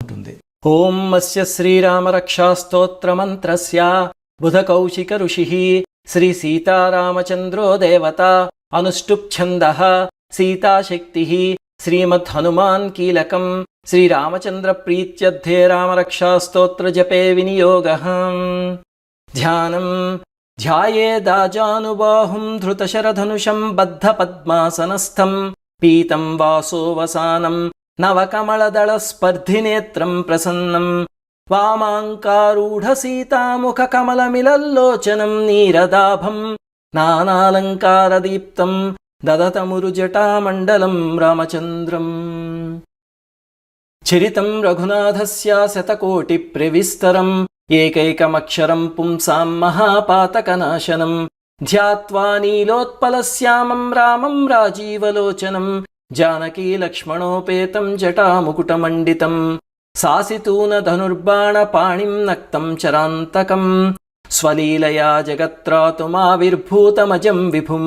ఉంటుంది. ఓం అస్య శ్రీరామరక్షాస్తోత్రమంత్రస్య బుధకౌశిక ఋషిః శ్రీ సీతారామచంద్రో దేవత అనుష్టుప్ ఛందః సీతాశక్తిః శ్రీమద్ హనుమాన్ కీలకం శ్రీరామచంద్ర ప్రీత్యర్థే రామరక్షాస్తోత్ర జపే వినియోగః. ధ్యానం ధ్యాయేదాజానుబాహుం ధృతశరధనుషం బద్ధ పద్మాసనస్థం పీతం వాసోవసానం నవకమలదళ స్పర్ధినేత్రం ప్రసన్నం వామాంకారూఢ సీతాముఖ కమలమిలల్లోచనం నీరదాభం నానాలంకారదీప్తం దదతమురుజటామండలం రామచంద్రం. చరితం రఘునాథస్య శతకోటి ప్రవిస్తరం ఏకైకమక్షరం పుంసాం మహాపాతకనాశనం ధ్యాత్వా నీలోత్పలశ్యామం రామం రాజీవలోచనం జానకీ లక్ష్మణోపేతం జటాముకుటమండితం సాసితూన ధనుర్బాణ పాణిం నక్తం చరాంతకం స్వలీలయా జగత్రాతుమావిర్భూతమజం విభుం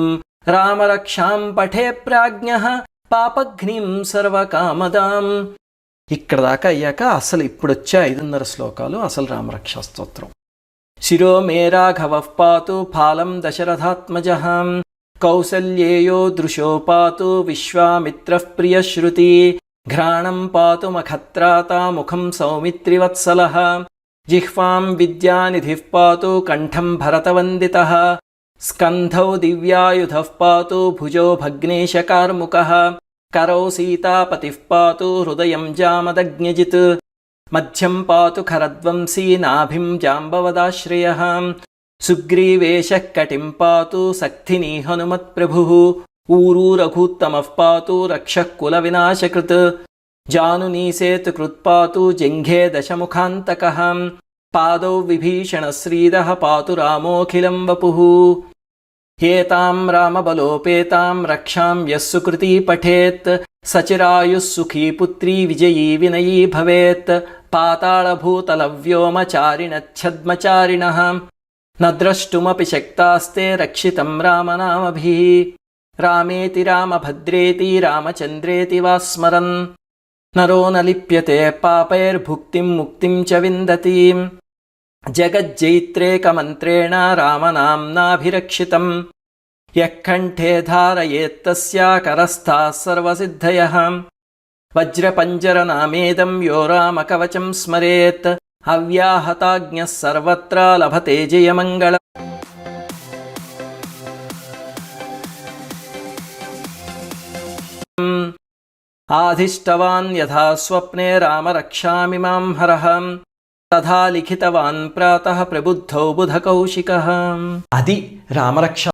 రామరక్షాం పఠే ప్రాజ్ఞః పాపఘ్నిం సర్వకామదాం. ఇక్కడ దాకా అయ్యాక అసలు ఇప్పుడొచ్చే 5.5 శ్లోకాలు అసలు రామరక్షా స్తోత్రం. శిరో మే రాఘవః పాతు ఫాలం దశరథాత్మజః కౌసల్యేయో దృశో పాతు విశ్వామిత్రః ప్రియశ్రుతి ఘ్రాణం పాతు మఖత్రాతా ముఖం సౌమిత్రివత్సలః జిహ్వాం విద్యానిధిః పాతు కంఠం భరతవందితః స్కంధౌ దివ్యాయుధః పాతు భుజో భగ్నేశకార్ముకః కరౌ సీతాపతిః పాతు హృదయం జామదగ్న్యజిత్ మధ్యం పాతు ఖరద్వంసీ నాభిం జాంబవదాశ్రయః సుగ్రీవేశః కటిం పాతు సక్థినీ హనుమత్ప్రభుః ఊరూ రఘూత్తమః పాతు రక్షః కులవినాశకృత్ జానునీసేతు కృత్పాతు జంఘే దశముఖాంతకః పాదౌ విభీషణశ్రీదః పాతు రామోఖిలం వపుః. ఏతాం రామబలోపేతాం రక్షాం యః సుకృతీ పఠేత్ సచిరాయుః సుఖీ పుత్రీ విజయీ వినయీ భవేత్ పాతాళభూతలవ్యోమచారిణఛద్మచారిణః న ద్రష్టుమపి శక్తాస్తే రక్షితం రామనామభిః రామేతి రామభద్రేతి రామచంద్రేతి వా స్మరన్ నరో న లిప్యతే పాపైర్భుక్తిం ముక్తిం చ విందతి జగజ్జైత్రేకమంత్రేణ రామనామ్నాభిరక్షితం యః కంఠే ధారయేత్తస్య కరస్థాః సర్వసిద్ధయః వజ్రపంజరనామేదం యో రామకవచం స్మరేత్ అవ్యాహతాజ్ఞః సర్వత్ర లభతే జయమంగళం. ఆధిష్టవాన్ యథా స్వప్నే రామరక్షామిమాం హరః తథా లిఖితవాన్ ప్రాతః ప్రబుద్ధౌ బుధకౌశికః. అది రామరక్ష